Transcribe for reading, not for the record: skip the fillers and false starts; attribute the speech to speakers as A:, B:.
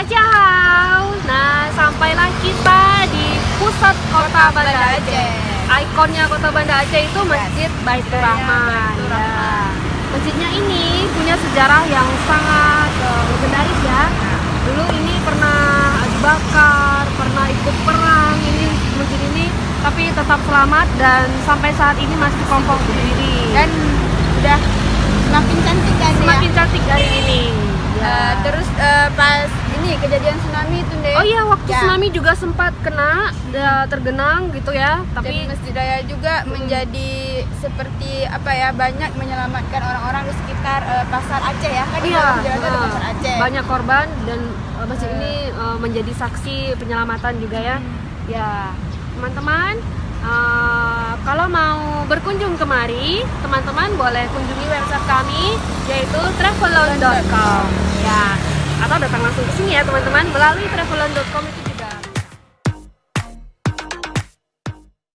A: Daciao. Nah, sampailah kita di pusat kota Banda Aceh. Ikonnya kota Banda Aceh itu Masjid Baitur Rahman. Ya. Masjidnya ini punya sejarah yang sangat legendaris ya. Dulu ini pernah dibakar, pernah ikut perang ini masjid ini, tapi tetap selamat dan sampai saat ini masih kokoh berdiri.
B: Dan udah semakin cantik kan
A: Semakin cantik hari ini. Ya.
B: Terus pas ini kejadian tsunami itu deh.
A: Oh iya, waktu tsunami juga sempat kena tergenang gitu ya.
B: Tapi
A: Tapi
B: Masjid Raya juga menjadi seperti apa ya, banyak menyelamatkan orang-orang di sekitar pasar Aceh ya. Kan di
A: iya,
B: dalam jalan ada pasar Aceh.
A: banyak korban dan masjid ini menjadi saksi penyelamatan juga ya. Ya, teman-teman, kalau mau berkunjung kemari, teman-teman boleh kunjungi website kami yaitu travelon.com ya, atau datang langsung ke sini ya teman-teman melalui travelon.com itu